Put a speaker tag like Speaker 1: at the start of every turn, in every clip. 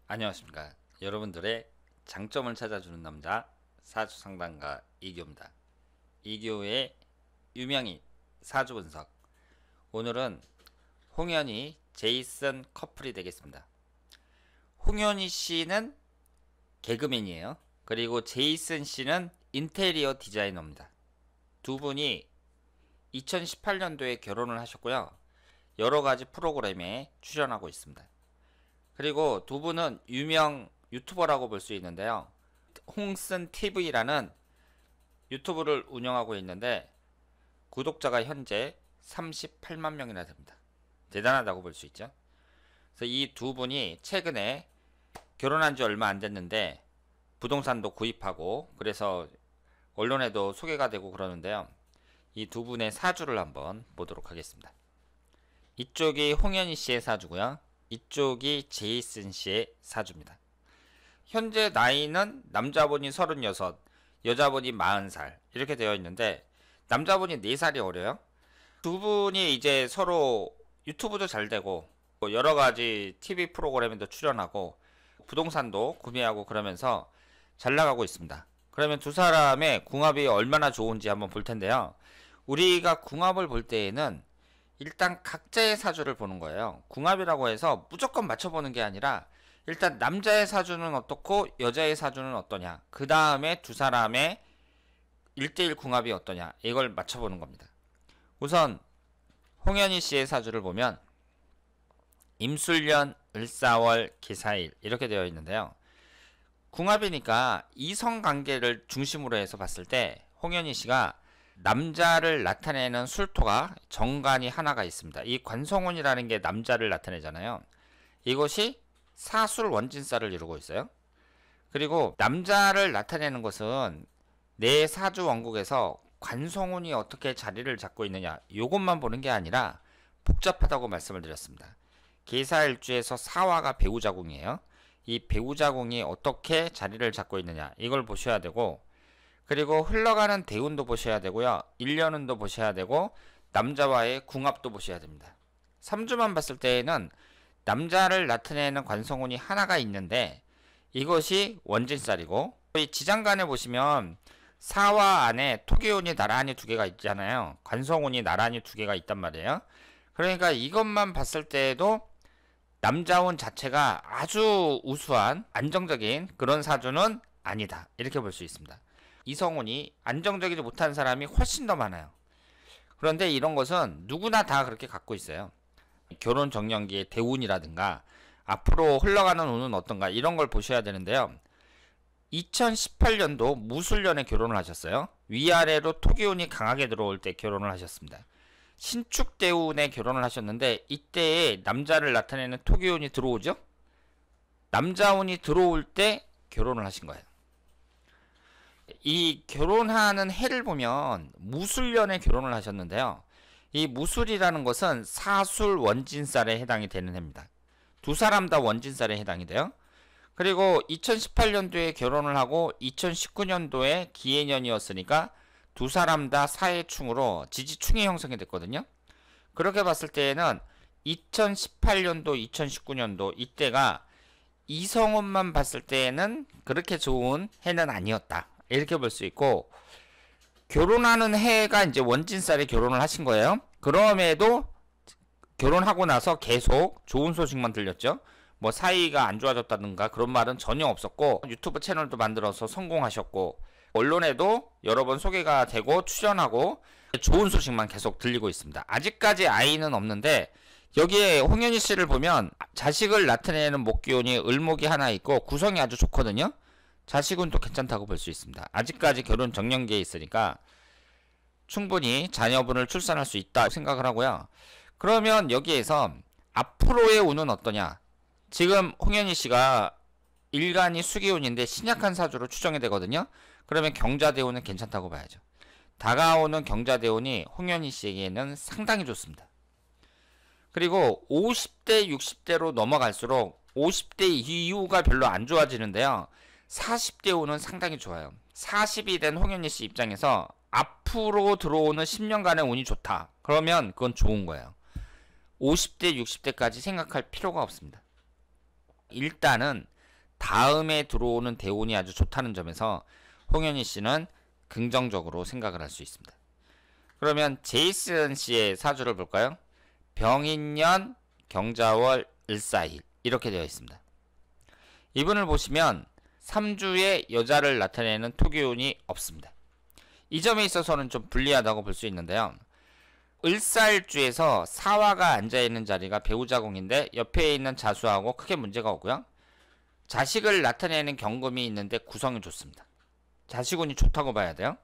Speaker 1: 안녕하십니까. 여러분들의 장점을 찾아주는 남자 사주상담가 이교입니다. 이교의 유명인 사주분석. 오늘은 홍현희, 제이슨 커플이 되겠습니다. 홍현희 씨는 개그맨이에요. 그리고 제이슨 씨는 인테리어 디자이너입니다. 두 분이 2018년도에 결혼을 하셨고요. 여러가지 프로그램에 출연하고 있습니다. 그리고 두 분은 유명 유튜버라고 볼 수 있는데요. 홍슨TV라는 유튜브를 운영하고 있는데 구독자가 현재 38만 명이나 됩니다. 대단하다고 볼 수 있죠. 그래서 이 두 분이 최근에 결혼한 지 얼마 안 됐는데 부동산도 구입하고 그래서 언론에도 소개가 되고 그러는데요. 이 두 분의 사주를 한번 보도록 하겠습니다. 이쪽이 홍현희 씨의 사주고요. 이쪽이 제이슨 씨의 사주입니다. 현재 나이는 남자분이 36, 여자분이 40살 이렇게 되어 있는데 남자분이 4살이 어려요. 두 분이 이제 서로 유튜브도 잘 되고 여러가지 TV 프로그램에도 출연하고 부동산도 구매하고 그러면서 잘 나가고 있습니다. 그러면 두 사람의 궁합이 얼마나 좋은지 한번 볼 텐데요. 우리가 궁합을 볼 때에는 일단 각자의 사주를 보는 거예요. 궁합이라고 해서 무조건 맞춰보는 게 아니라 일단 남자의 사주는 어떻고 여자의 사주는 어떠냐, 그 다음에 두 사람의 1대1 궁합이 어떠냐, 이걸 맞춰보는 겁니다. 우선 홍현희 씨의 사주를 보면 임술년, 을사월, 기사일 이렇게 되어 있는데요. 궁합이니까 이성관계를 중심으로 해서 봤을 때 홍현희 씨가 남자를 나타내는 술토가 정관이 하나가 있습니다. 이 관성운이라는 게 남자를 나타내잖아요. 이것이 사술 원진살을 이루고 있어요. 그리고 남자를 나타내는 것은 내 사주 원국에서 관성운이 어떻게 자리를 잡고 있느냐, 이것만 보는 게 아니라 복잡하다고 말씀을 드렸습니다. 계사일주에서 사화가 배우자궁이에요. 이 배우자궁이 어떻게 자리를 잡고 있느냐, 이걸 보셔야 되고, 그리고 흘러가는 대운도 보셔야 되고요. 일년운도 보셔야 되고 남자와의 궁합도 보셔야 됩니다. 3주만 봤을 때에는 남자를 나타내는 관성운이 하나가 있는데 이것이 원진살이고, 이 지장간에 보시면 사화 안에 토기운이 나란히 두 개가 있잖아요. 관성운이 나란히 두 개가 있단 말이에요. 그러니까 이것만 봤을 때에도 남자운 자체가 아주 우수한 안정적인 그런 사주는 아니다, 이렇게 볼 수 있습니다. 이성운이 안정적이지 못한 사람이 훨씬 더 많아요. 그런데 이런 것은 누구나 다 그렇게 갖고 있어요. 결혼 정년기의 대운이라든가 앞으로 흘러가는 운은 어떤가, 이런 걸 보셔야 되는데요. 2018년도 무술년에 결혼을 하셨어요. 위아래로 토기운이 강하게 들어올 때 결혼을 하셨습니다. 신축대운에 결혼을 하셨는데 이때에 남자를 나타내는 토기운이 들어오죠. 남자운이 들어올 때 결혼을 하신 거예요. 이 결혼하는 해를 보면 무술년에 결혼을 하셨는데요. 이 무술이라는 것은 사술 원진살에 해당이 되는 해입니다. 두 사람 다 원진살에 해당이 돼요. 그리고 2018년도에 결혼을 하고 2019년도에 기해년이었으니까 두 사람 다 사해충으로 지지충이 형성이 됐거든요. 그렇게 봤을 때에는 2018년도, 2019년도 이때가 이성운만 봤을 때에는 그렇게 좋은 해는 아니었다, 이렇게 볼 수 있고, 결혼하는 해가 이제 원진살에 결혼을 하신 거예요. 그럼에도 결혼하고 나서 계속 좋은 소식만 들렸죠. 뭐 사이가 안 좋아졌다든가 그런 말은 전혀 없었고, 유튜브 채널도 만들어서 성공하셨고, 언론에도 여러 번 소개가 되고 출연하고 좋은 소식만 계속 들리고 있습니다. 아직까지 아이는 없는데 여기에 홍현희 씨를 보면 자식을 나타내는 목기운이 을목이 하나 있고 구성이 아주 좋거든요. 자식은 또 괜찮다고 볼 수 있습니다. 아직까지 결혼 정년기에 있으니까 충분히 자녀분을 출산할 수 있다 생각을 하고요. 그러면 여기에서 앞으로의 운은 어떠냐? 지금 홍현희 씨가 일간이 수기운인데 신약한 사주로 추정이 되거든요. 그러면 경자대운은 괜찮다고 봐야죠. 다가오는 경자대운이 홍현희 씨에게는 상당히 좋습니다. 그리고 50대, 60대로 넘어갈수록 50대 이후가 별로 안 좋아지는데요. 40대 운은 상당히 좋아요. 40이 된 홍현희 씨 입장에서 앞으로 들어오는 10년간의 운이 좋다, 그러면 그건 좋은 거예요. 50대, 60대까지 생각할 필요가 없습니다. 일단은 다음에 들어오는 대운이 아주 좋다는 점에서 홍현희 씨는 긍정적으로 생각을 할 수 있습니다. 그러면 제이슨 씨의 사주를 볼까요? 병인년, 경자월, 을사일 이렇게 되어 있습니다. 이분을 보시면 3주에 여자를 나타내는 토기운이 없습니다. 이 점에 있어서는 좀 불리하다고 볼 수 있는데요. 을사일주에서 사화가 앉아있는 자리가 배우자궁인데 옆에 있는 자수하고 크게 문제가 없고요. 자식을 나타내는 경금이 있는데 구성이 좋습니다. 자식운이 좋다고 봐야 돼요.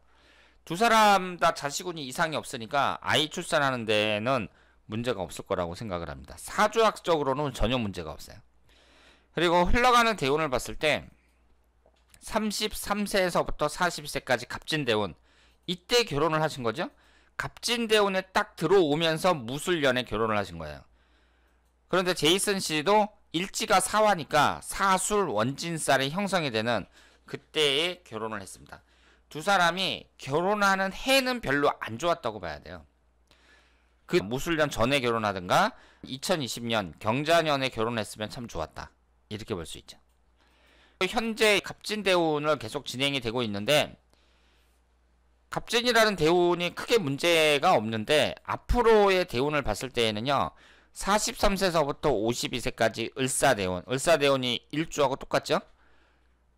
Speaker 1: 두 사람 다 자식운이 이상이 없으니까 아이 출산하는 데는 문제가 없을 거라고 생각을 합니다. 사주학적으로는 전혀 문제가 없어요. 그리고 흘러가는 대운을 봤을 때 33세에서부터 40세까지 갑진대운, 이때 결혼을 하신 거죠. 갑진대운에 딱 들어오면서 무술년에 결혼을 하신 거예요. 그런데 제이슨 씨도 일지가 사화니까 사술 원진살이 형성이 되는 그때에 결혼을 했습니다. 두 사람이 결혼하는 해는 별로 안 좋았다고 봐야 돼요. 그 무술년 전에 결혼하든가 2020년 경자년에 결혼했으면 참 좋았다, 이렇게 볼 수 있죠. 현재 갑진대운을 계속 진행이 되고 있는데 갑진이라는 대운이 크게 문제가 없는데 앞으로의 대운을 봤을 때에는요, 43세서부터 52세까지 을사대운, 을사대운이 일주하고 똑같죠?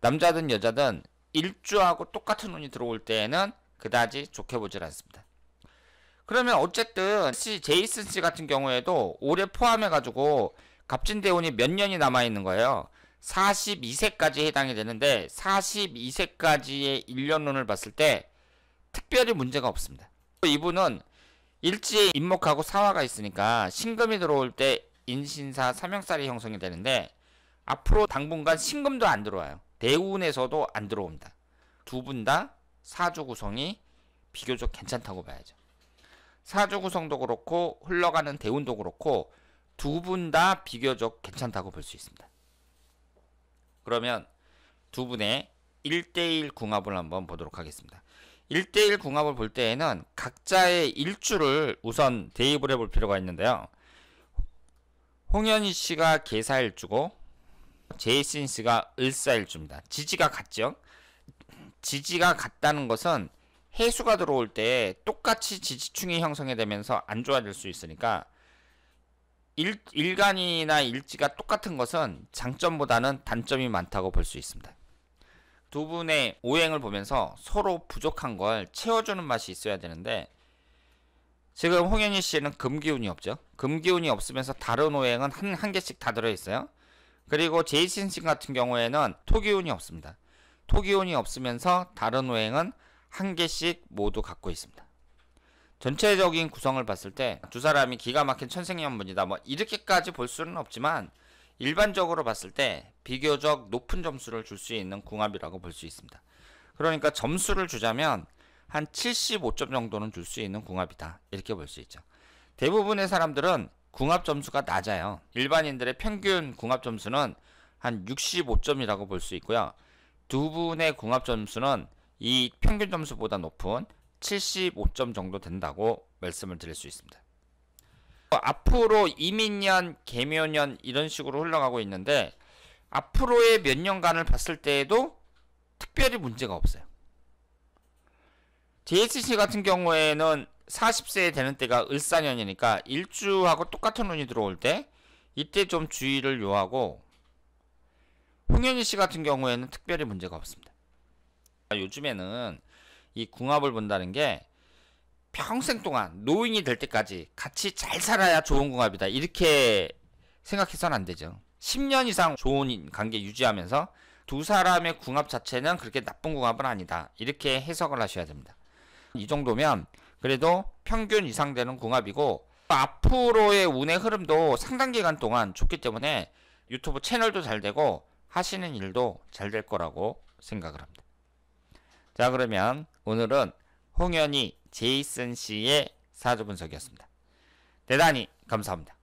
Speaker 1: 남자든 여자든 일주하고 똑같은 운이 들어올 때에는 그다지 좋게 보질 않습니다. 그러면 어쨌든 제이슨 씨 같은 경우에도 올해 포함해가지고 갑진대운이 몇 년이 남아있는 거예요. 42세까지 해당이 되는데 42세까지의 1년운을 봤을 때 특별히 문제가 없습니다. 이분은 일지에 인목하고 사화가 있으니까 신금이 들어올 때 인신사 삼형살이 형성이 되는데 앞으로 당분간 신금도 안 들어와요. 대운에서도 안 들어옵니다. 두 분 다 사주 구성이 비교적 괜찮다고 봐야죠. 사주 구성도 그렇고 흘러가는 대운도 그렇고 두 분 다 비교적 괜찮다고 볼 수 있습니다. 그러면 두 분의 1대1 궁합을 한번 보도록 하겠습니다. 1대1 궁합을 볼 때에는 각자의 일주를 우선 대입을 해볼 필요가 있는데요. 홍현희 씨가 계사일주고 제이슨 씨가 을사일주입니다. 지지가 같죠? 지지가 같다는 것은 해수가 들어올 때 똑같이 지지충이 형성이 되면서 안 좋아질 수 있으니까 일간이나 일지가 똑같은 것은 장점보다는 단점이 많다고 볼 수 있습니다. 두 분의 오행을 보면서 서로 부족한 걸 채워주는 맛이 있어야 되는데 지금 홍현희 씨는 금기운이 없죠. 금기운이 없으면서 다른 오행은 한 개씩 다 들어있어요. 그리고 제이슨 씨 같은 경우에는 토기운이 없습니다. 토기운이 없으면서 다른 오행은 한 개씩 모두 갖고 있습니다. 전체적인 구성을 봤을 때 두 사람이 기가 막힌 천생연분이다 뭐 이렇게까지 볼 수는 없지만 일반적으로 봤을 때 비교적 높은 점수를 줄 수 있는 궁합이라고 볼 수 있습니다. 그러니까 점수를 주자면 한 75점 정도는 줄 수 있는 궁합이다, 이렇게 볼 수 있죠. 대부분의 사람들은 궁합 점수가 낮아요. 일반인들의 평균 궁합 점수는 한 65점이라고 볼 수 있고요. 두 분의 궁합 점수는 이 평균 점수보다 높은 75점 정도 된다고 말씀을 드릴 수 있습니다. 앞으로 이민년, 계묘년 이런 식으로 흘러가고 있는데 앞으로의 몇 년간을 봤을 때에도 특별히 문제가 없어요. JSC 같은 경우에는 40세 되는 때가 을사년이니까 일주하고 똑같은 운이 들어올 때 이때 좀 주의를 요하고, 홍현희 씨 같은 경우에는 특별히 문제가 없습니다. 요즘에는 이 궁합을 본다는 게 평생 동안 노인이 될 때까지 같이 잘 살아야 좋은 궁합이다, 이렇게 생각해서는 안 되죠. 10년 이상 좋은 관계 유지하면서 두 사람의 궁합 자체는 그렇게 나쁜 궁합은 아니다, 이렇게 해석을 하셔야 됩니다. 이 정도면 그래도 평균 이상 되는 궁합이고 앞으로의 운의 흐름도 상당 기간 동안 좋기 때문에 유튜브 채널도 잘 되고 하시는 일도 잘 될 거라고 생각을 합니다. 자, 그러면 오늘은 홍현희, 제이슨 씨의 사주 분석이었습니다. 대단히 감사합니다.